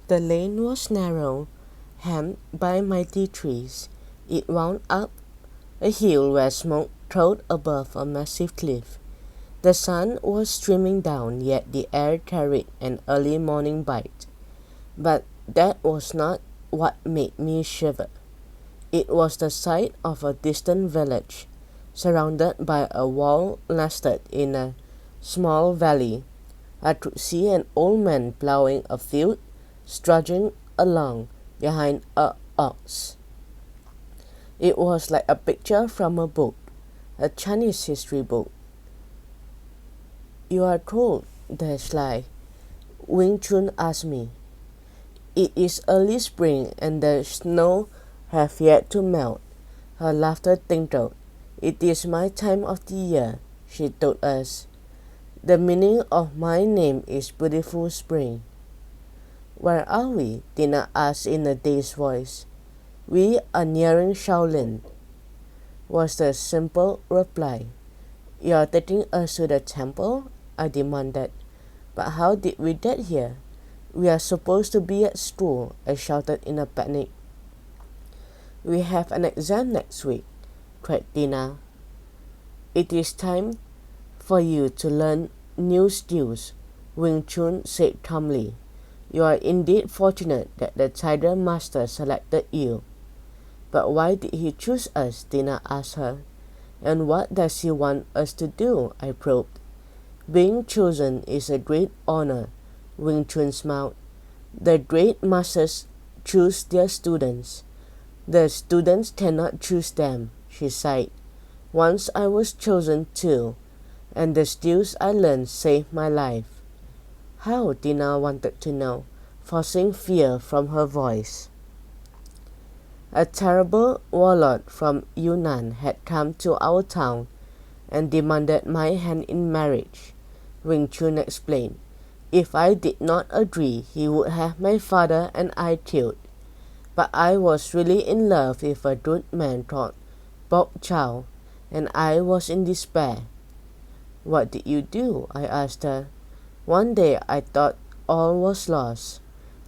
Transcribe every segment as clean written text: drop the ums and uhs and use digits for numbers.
The lane was narrow, hemmed by mighty trees. It wound up a hill where smoke trailed above a massive cliff. The sun was streaming down, yet the air carried an early morning bite. But that was not what made me shiver. It was the sight of a distant village, surrounded by a wall nested in a small valley. I could see an old man plowing a field, trudging along behind a ox. It was like a picture from a book, a Chinese history book. "You are cold, Dashlai," Wing Chun asked me. "It is early spring and the snow have yet to melt." Her laughter tinkled. "It is my time of the year," she told us. "The meaning of my name is Beautiful Spring." "Where are we?" Tina asked in a dazed voice. "We are nearing Shaolin," was the simple reply. "You are taking us to the temple?" I demanded. "But how did we get here? We are supposed to be at school," I shouted in a panic. "We have an exam next week," cried Tina. "It is time for you to learn new skills," Wing Chun said calmly. "You are indeed fortunate that the Tiger Master selected you." "But why did he choose us?" Tina asked her. "And what does he want us to do?" I probed. "Being chosen is a great honor," Wing Chun smiled. "The great masters choose their students. The students cannot choose them," she sighed. "Once I was chosen too, and the skills I learned saved my life." "How?" Tina wanted to know, forcing fear from her voice. "A terrible warlord from Yunnan had come to our town and demanded my hand in marriage," Wing Chun explained. "If I did not agree, he would have my father and I killed. But I was really in love with a good man called Bok Chow, and I was in despair." "What did you do?" I asked her. "One day I thought all was lost.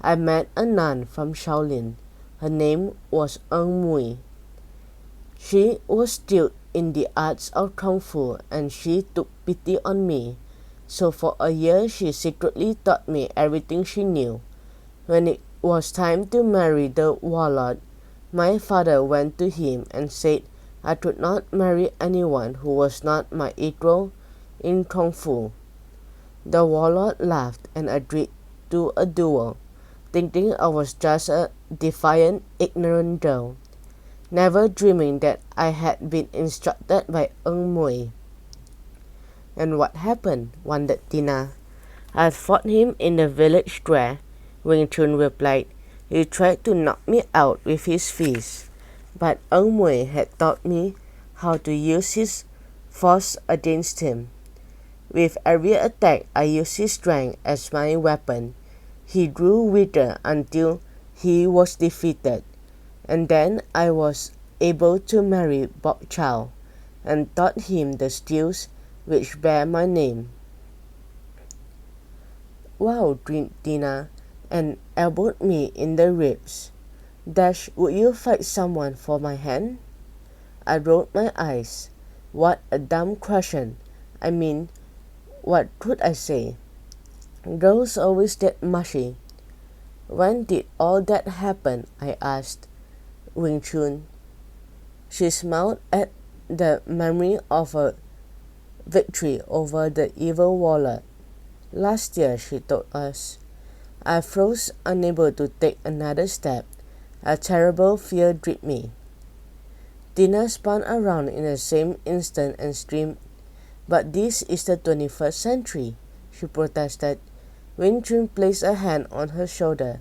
I met a nun from Shaolin. Her name was Mui. She was skilled in the arts of Kung Fu, and she took pity on me. So for a year she secretly taught me everything she knew. When it was time to marry the warlord, my father went to him and said I could not marry anyone who was not my equal in Kung Fu. The warlord laughed and agreed to a duel, thinking I was just a defiant, ignorant girl, never dreaming that I had been instructed by Mui." "And what happened?" wondered Tina. "I fought him in the village square," Wing Chun replied. "He tried to knock me out with his fists, but Mui had taught me how to use his force against him. With every attack I used his strength as my weapon. He grew weaker until he was defeated, and then I was able to marry Bok Chow and taught him the skills which bear my name." "Wow," grinned Tina, and elbowed me in the ribs. "Dash, would you fight someone for my hand?" I rolled my eyes. What a dumb question. I mean, what could I say? Girls always get mushy. "When did all that happen?" I asked Wing Chun. She smiled at the memory of a victory over the evil warlord. "Last year," she told us. I froze, unable to take another step. A terrible fear gripped me. Tina spun around in the same instant and screamed, "But this is the 21st century," she protested. Wing Chun placed a hand on her shoulder.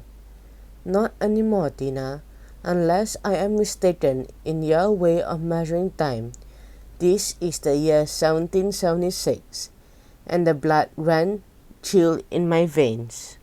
"Not anymore, Tina. Unless I am mistaken in your way of measuring time, this is the year 1776, and the blood ran chill in my veins."